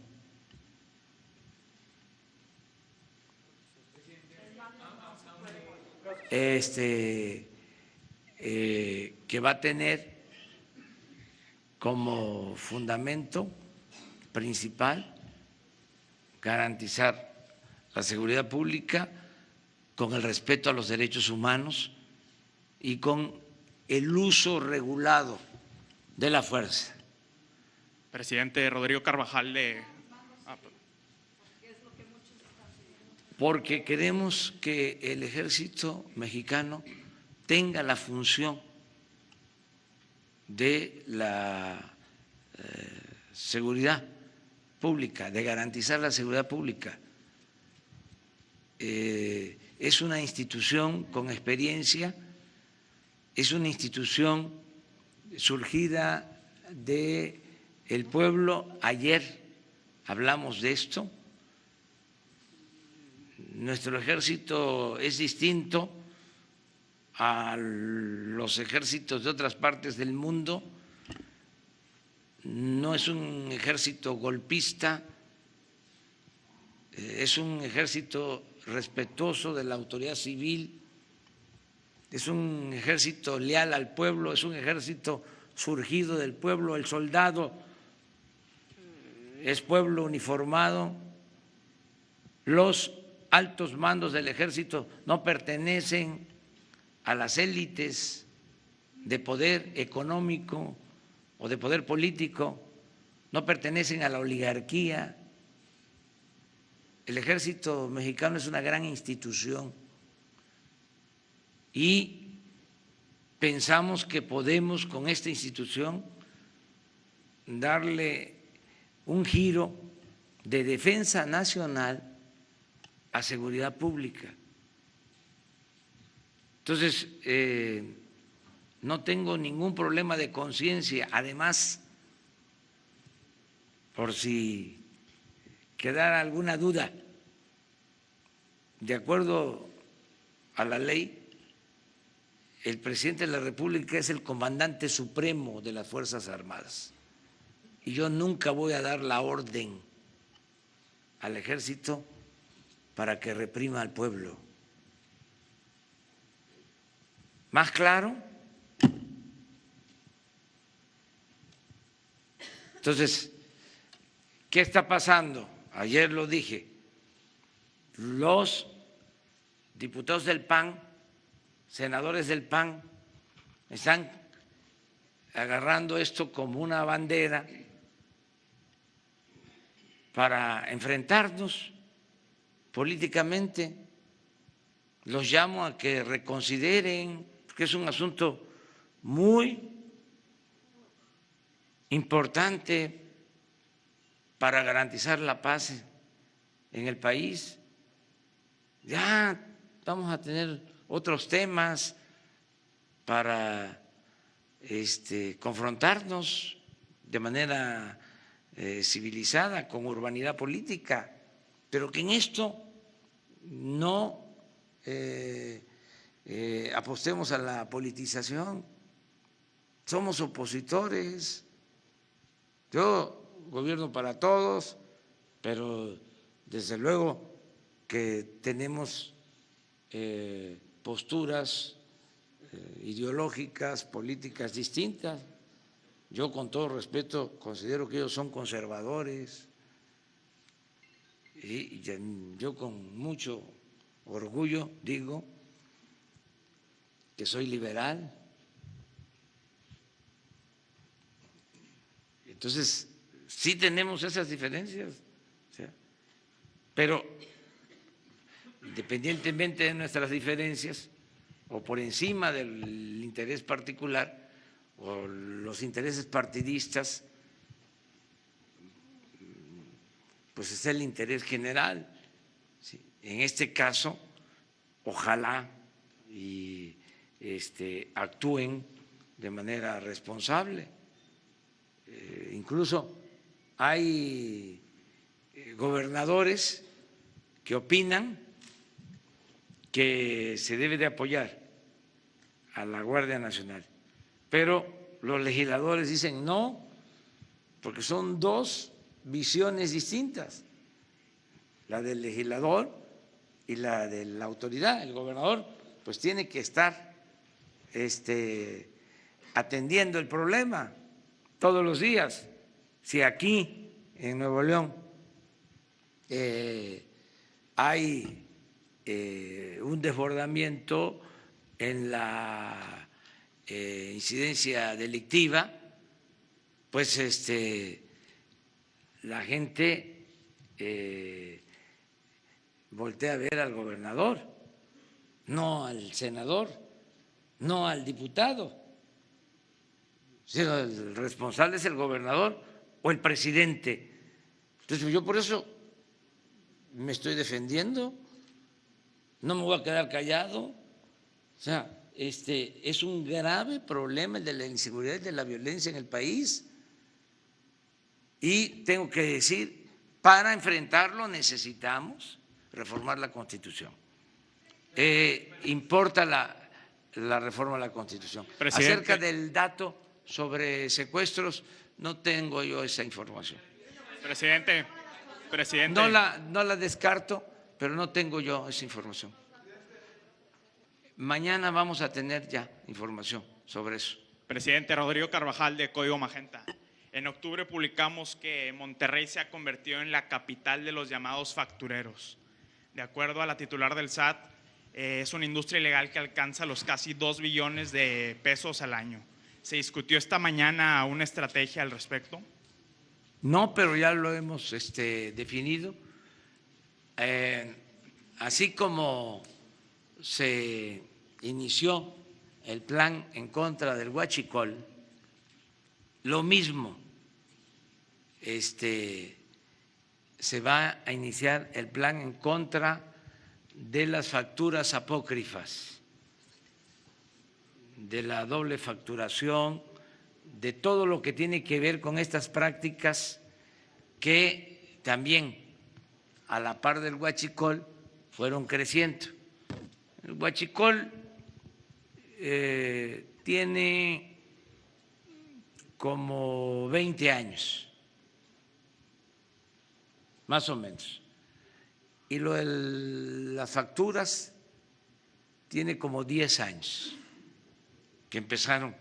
Que va a tener como fundamento principal garantizar la seguridad pública con el respeto a los derechos humanos y con el uso regulado de la fuerza. Presidente Rodrigo Carvajal Porque queremos que el ejército mexicano tenga la función de la seguridad pública, de garantizar la seguridad pública. Es una institución con experiencia, es una institución surgida del pueblo. Ayer hablamos de esto, nuestro ejército es distinto a los ejércitos de otras partes del mundo, no es un ejército golpista, es un ejército respetuoso de la autoridad civil, es un ejército leal al pueblo, es un ejército surgido del pueblo, el soldado es pueblo uniformado, los altos mandos del ejército no pertenecen a las élites de poder económico o de poder político, no pertenecen a la oligarquía. El ejército mexicano es una gran institución y pensamos que podemos con esta institución darle un giro de defensa nacional a seguridad pública. Entonces, no tengo ningún problema de conciencia. Además, por si quedara alguna duda, de acuerdo a la ley, el presidente de la República es el comandante supremo de las Fuerzas Armadas. Y yo nunca voy a dar la orden al ejército para que reprima al pueblo. ¿Más claro? Entonces, ¿qué está pasando? Ayer lo dije, los diputados del PAN, senadores del PAN, están agarrando esto como una bandera para enfrentarnos políticamente. Los llamo a que reconsideren, porque es un asunto muy importante para garantizar la paz en el país. Ya vamos a tener otros temas para confrontarnos de manera civilizada, con urbanidad política, pero que en esto no apostemos a la politización. Somos opositores. Yo gobierno para todos, pero desde luego que tenemos posturas ideológicas, políticas distintas. Yo, con todo respeto, considero que ellos son conservadores y yo con mucho orgullo digo que soy liberal. Entonces, sí tenemos esas diferencias, pero independientemente de nuestras diferencias o por encima del interés particular o los intereses partidistas, pues está el interés general. En este caso, ojalá y actúen de manera responsable. Incluso hay gobernadores que opinan que se debe de apoyar a la Guardia Nacional, pero los legisladores dicen no, porque son dos visiones distintas, la del legislador y la de la autoridad. El gobernador pues tiene que estar atendiendo el problema todos los días. Si aquí en Nuevo León hay un desbordamiento en la incidencia delictiva, pues la gente voltea a ver al gobernador, no al senador, no al diputado, sino el responsable es el gobernador o el presidente. Entonces yo por eso me estoy defendiendo, no me voy a quedar callado. O sea, es un grave problema el de la inseguridad y de la violencia en el país. Y tengo que decir, para enfrentarlo necesitamos reformar la Constitución. Importa la reforma a la Constitución. Presidente. Acerca del dato sobre secuestros, no tengo yo esa información. Presidente. No la descarto, pero no tengo yo esa información. Mañana vamos a tener ya información sobre eso. Presidente, Rodrigo Carvajal de Código Magenta. En octubre publicamos que Monterrey se ha convertido en la capital de los llamados factureros. De acuerdo a la titular del SAT, es una industria ilegal que alcanza los casi 2 billones de pesos al año. ¿Se discutió esta mañana una estrategia al respecto? No, pero ya lo hemos definido. Así como se inició el plan en contra del huachicol, lo mismo se va a iniciar el plan en contra de las facturas apócrifas, de la doble facturación, de todo lo que tiene que ver con estas prácticas que también a la par del huachicol fueron creciendo. El huachicol tiene como 20 años, más o menos, y lo de las facturas tiene como 10 años que empezaron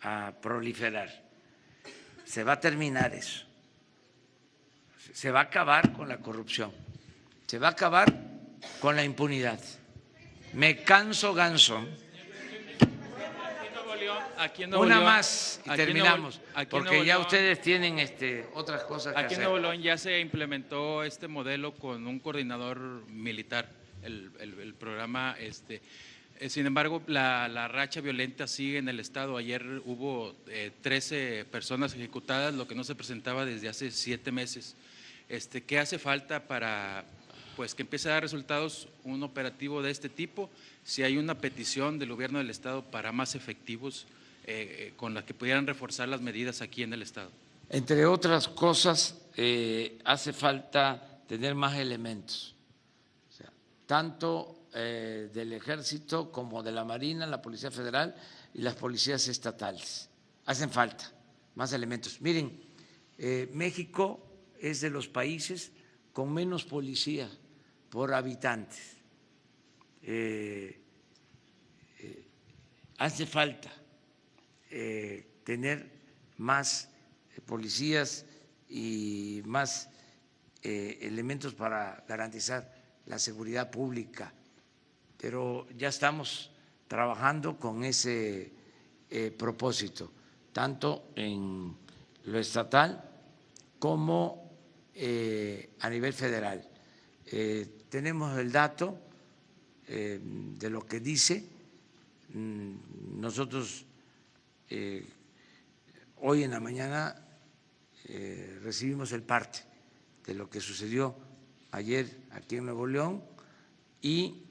a proliferar. Se va a terminar eso, se va a acabar con la corrupción, se va a acabar con la impunidad. Me canso ganso. Una más y terminamos, porque ya ustedes tienen otras cosas que hacer. Aquí en Nuevo León ya se implementó este modelo con un coordinador militar, el programa. Sin embargo, la racha violenta sigue en el estado. Ayer hubo 13 personas ejecutadas, lo que no se presentaba desde hace 7 meses. ¿Qué hace falta para que empiece a dar resultados un operativo de este tipo? Si hay una petición del gobierno del estado para más efectivos con las que pudieran reforzar las medidas aquí en el estado. Entre otras cosas, hace falta tener más elementos, o sea, tanto del Ejército como de la Marina, la Policía Federal y las policías estatales. Hacen falta más elementos. Miren, México es de los países con menos policía por habitantes. Hace falta tener más policías y más elementos para garantizar la seguridad pública, pero ya estamos trabajando con ese propósito, tanto en lo estatal como a nivel federal. Tenemos el dato de lo que dice. Nosotros hoy en la mañana recibimos el parte de lo que sucedió ayer aquí en Nuevo León y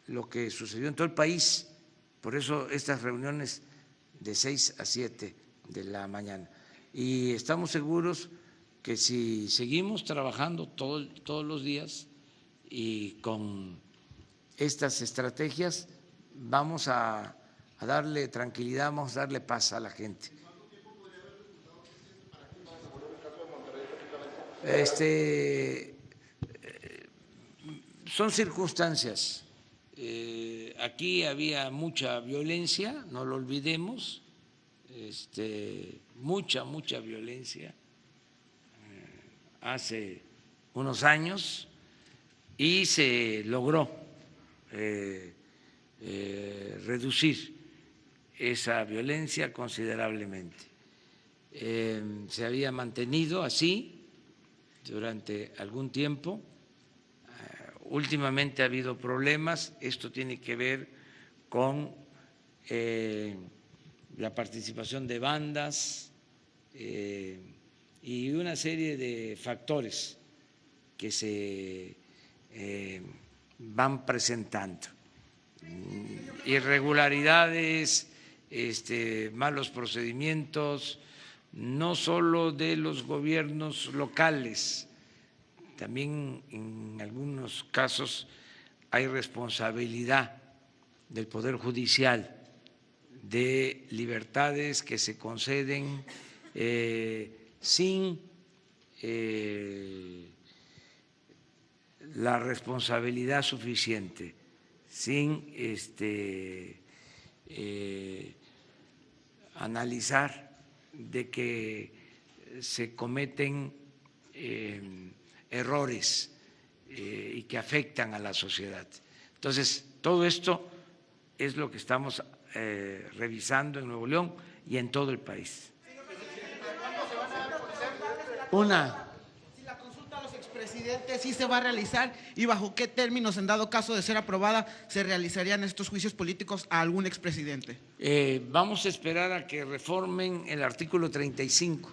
lo que sucedió en todo el país. Por eso estas reuniones de 6 a 7 de la mañana. Y estamos seguros que si seguimos trabajando todos los días y con estas estrategias, vamos a darle tranquilidad, vamos a darle paz a la gente. Son circunstancias. Aquí había mucha violencia, no lo olvidemos, mucha violencia hace unos años y se logró reducir esa violencia considerablemente. Se había mantenido así durante algún tiempo. Últimamente ha habido problemas. Esto tiene que ver con la participación de bandas y una serie de factores que se van presentando. Irregularidades, malos procedimientos, no solo de los gobiernos locales, también en algunos casos hay responsabilidad del Poder Judicial de libertades que se conceden sin la responsabilidad suficiente, sin analizar de que se cometen errores y que afectan a la sociedad. Entonces, todo esto es lo que estamos revisando en Nuevo León y en todo el país. Si la consulta a los expresidentes sí se va a realizar y bajo qué términos, en dado caso de ser aprobada, se realizarían estos juicios políticos a algún expresidente. Vamos a esperar a que reformen el artículo 35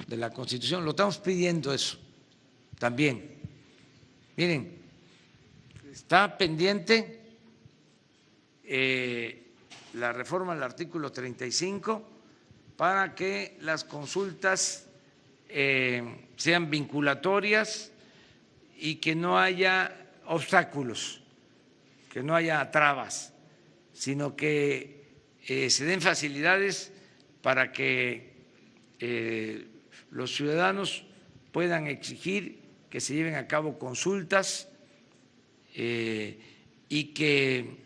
de la Constitución. Lo estamos pidiendo eso también. Miren, está pendiente la reforma del artículo 35 para que las consultas sean vinculatorias y que no haya obstáculos, que no haya trabas, sino que se den facilidades para que los ciudadanos puedan exigir que se lleven a cabo consultas y que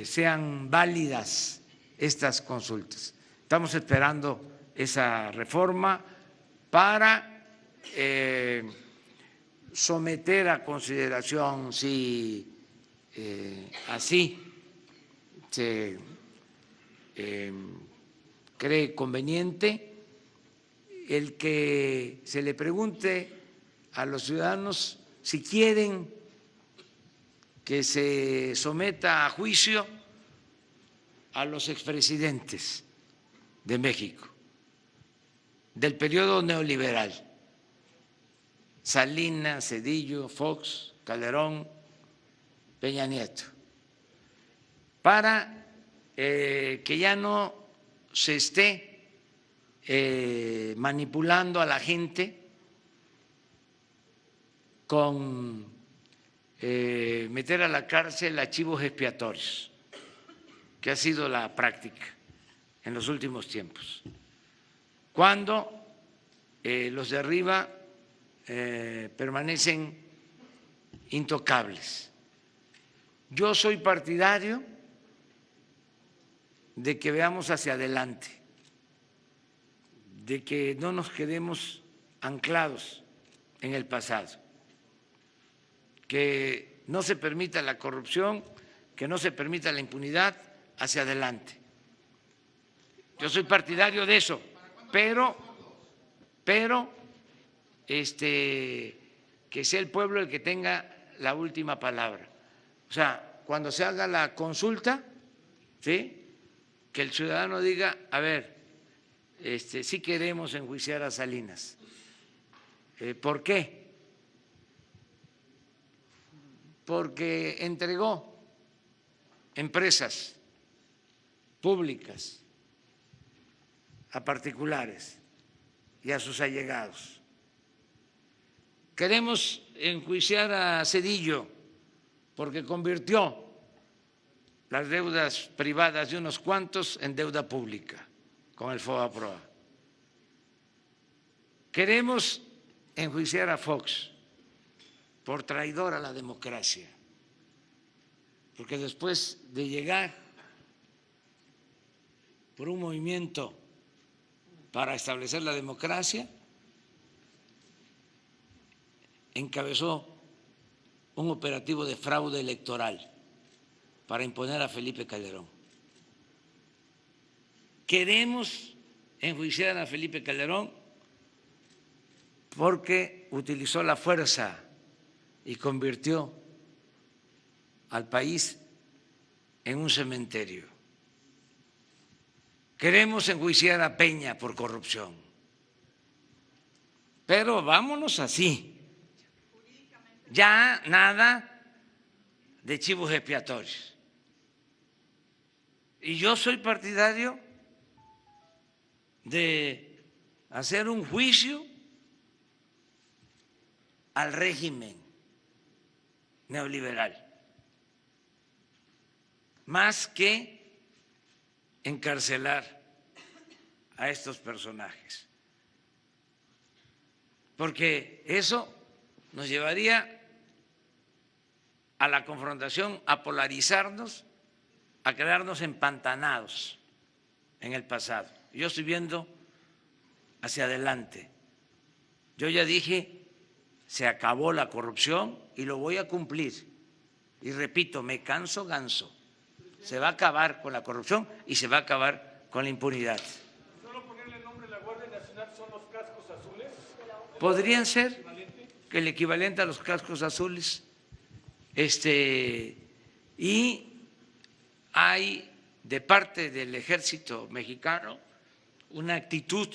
sean válidas estas consultas. Estamos esperando esa reforma para someter a consideración, si así se cree conveniente, el que se le pregunte a los ciudadanos si quieren que se someta a juicio a los expresidentes de México del periodo neoliberal: Salinas, Zedillo, Fox, Calderón, Peña Nieto, para que ya no se esté manipulando a la gente con meter a la cárcel a chivos expiatorios, que ha sido la práctica en los últimos tiempos, cuando los de arriba permanecen intocables. Yo soy partidario de que veamos hacia adelante, de que no nos quedemos anclados en el pasado, que no se permita la corrupción, que no se permita la impunidad, hacia adelante. Yo soy partidario de eso, pero que sea el pueblo el que tenga la última palabra. O sea, cuando se haga la consulta, ¿sí?, que el ciudadano diga, a ver, sí queremos enjuiciar a Salinas. ¿Por qué? Porque entregó empresas públicas a particulares y a sus allegados. Queremos enjuiciar a Zedillo porque convirtió las deudas privadas de unos cuantos en deuda pública con el FOBAPROA. Queremos enjuiciar a Fox por traidor a la democracia, porque después de llegar por un movimiento para establecer la democracia, encabezó un operativo de fraude electoral para imponer a Felipe Calderón. Queremos enjuiciar a Felipe Calderón porque utilizó la fuerza y convirtió al país en un cementerio. Queremos enjuiciar a Peña por corrupción. Pero vámonos así. Ya nada de chivos expiatorios. Y yo soy partidario de hacer un juicio al régimen neoliberal, más que encarcelar a estos personajes, porque eso nos llevaría a la confrontación, a polarizarnos, a quedarnos empantanados en el pasado. Yo estoy viendo hacia adelante. Yo ya dije, se acabó la corrupción y lo voy a cumplir. Y repito, me canso ganso. Se va a acabar con la corrupción y se va a acabar con la impunidad. ¿Solo ponerle el nombre de la Guardia Nacional son los cascos azules? Podrían ser el equivalente a los cascos azules. Y hay de parte del ejército mexicano una actitud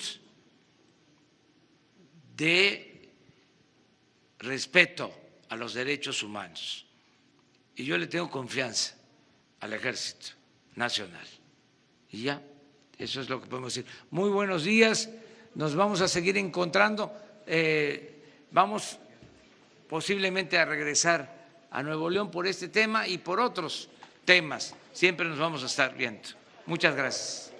de respeto a los derechos humanos. Y yo le tengo confianza al Ejército Nacional. Y ya, eso es lo que podemos decir. Muy buenos días, nos vamos a seguir encontrando. Vamos posiblemente a regresar a Nuevo León por este tema y por otros temas. Siempre nos vamos a estar viendo. Muchas gracias.